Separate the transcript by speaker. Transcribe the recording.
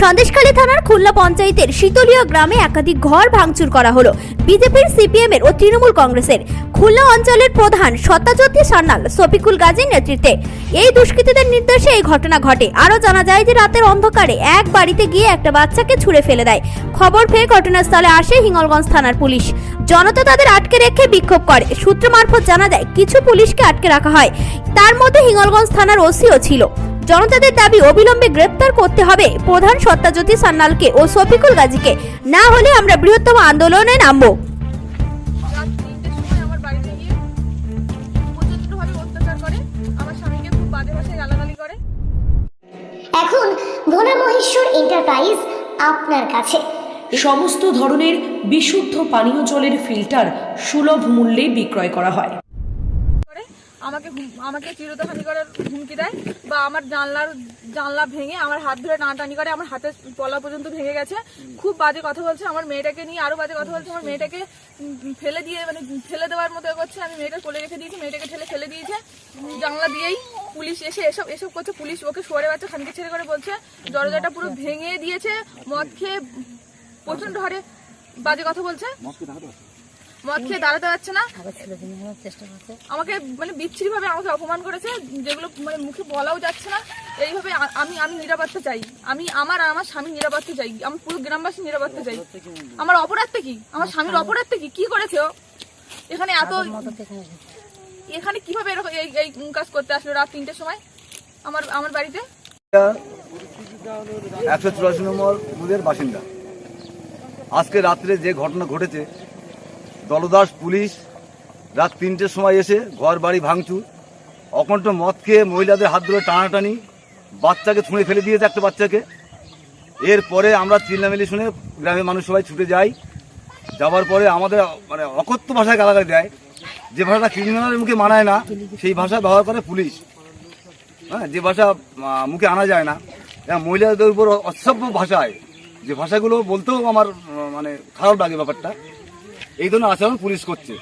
Speaker 1: সন্দেশখালী থানার খুলনা পঞ্চায়েতের শীতলীয় গ্রামে একাধিক ঘর ভাঙচুর করা হলো। বিজেপির, সিপিএম এর ও তৃণমূল কংগ্রেসের খুলনা অঞ্চলের প্রধান সত্যাজ্যোতি সান্যাল শফিকুল গাজীর নেতৃত্বে এই দুষ্কৃতীদের নির্দেশে এই ঘটনা ঘটে। আরও জানা যায় যে রাতের অন্ধকারে এক বাড়িতে গিয়ে একটা বাচ্চাকে ছুঁড়ে ফেলে দেয়। খবর পেয়ে ঘটনাস্থলে আসে হিঙ্গলগঞ্জ থানার পুলিশ। জনতা তাদের আটকে রেখে বিক্ষোভ করে। সূত্র মারফত জানা যায় কিছু পুলিশকে আটকে রাখা হয়, তার মধ্যে হিঙ্গলগঞ্জ থানার ওসিও ছিল। জনতাদের দাবি অবিলম্বে গ্রেপ্তার করতে হবে প্রধান সত্যাজ্যোতি সান্যালকে ও শফিকুল গাজীকে, না হলে আমরা বৃহত্তম আন্দোলনে নামবো।
Speaker 2: এখন ভোলা মহেশ্বর এন্টারপ্রাইজ আপনার কাছে
Speaker 3: সমস্ত ধরনের বিশুদ্ধ পানীয় জলের ফিল্টার সুলভ মূল্যে বিক্রয় করা হয়।
Speaker 4: আমাকে চিরতহানি করার হুমকি দেয় বা আমার জানলা ভেঙে আমার হাত ধরে টানাটানি করে, আমার হাতের তলা পর্যন্ত ভেঙে গেছে। খুব বাজে কথা বলছে, আমার মেয়েটাকে নিয়ে আরো বাজে কথা বলছে। আমার মেয়েটাকে ফেলে দেওয়ার মতো করছে। আমি মেয়েটা কোলে রেখে দিয়েছি, মেয়েটাকে ফেলে দিয়েছে। জানলা দিয়েই পুলিশ এসে এসব করছে। পুলিশ ওকে সরে বাচ্চা খানিকে ছেড়ে করে বলছে দরজাটা পুরো ভেঙে দিয়েছে। মদ খেয়ে প্রচন্ড হারে বাজে কথা বলছে। মদ খেয়ে দাঁড়াতে পারছে না, আমাকে বিচ্ছিরি ভাবে আমাকে অপমান করেছে, যেগুলো মুখে বলাও যাচ্ছে না। এইভাবে আমি নিরাপত্তা চাই, আমি আমার স্বামীর নিরাপত্তা চাই, আমি পুরো গ্রামবাসীর নিরাপত্তা চাই। আমার অপরাধটা কি? আমার স্বামীর অপরাধটা কি করেছে ও? এখানে কিভাবে এরকম এই কাজ করতে আসলো রাত 3টের সময় আমার বাড়িতে?
Speaker 5: 184 নম্বর বুথের বাসিন্দা। আজকে রাত্রে যে ঘটনা ঘটেছে, দলদাস পুলিশ রাত 3টের সময় এসে ঘর বাড়ি ভাঙচুর, অকণ্ঠ মদ খেয়ে মহিলাদের হাত ধরে টানাটানি, বাচ্চাকে ছুঁড়ে ফেলে দিয়েছে একটা বাচ্চাকে। এরপরে আমরা চিল্লামিল্লি শুনে গ্রামের মানুষ সবাই ছুটে যাই। যাওয়ার পরে আমাদের অকথ্য ভাষায় গালাগালি দেয়, যে ভাষাটা ক্রিমিনালের মুখে মানায় না সেই ভাষা ব্যবহার করে পুলিশ। হ্যাঁ, যে ভাষা মুখে আনা যায় না, মহিলাদের উপর অসভ্য ভাষায় যে ভাষাগুলো বলতেও আমার খারাপ লাগে ব্যাপারটা। এই ধরনের আচরণ পুলিশ করছে।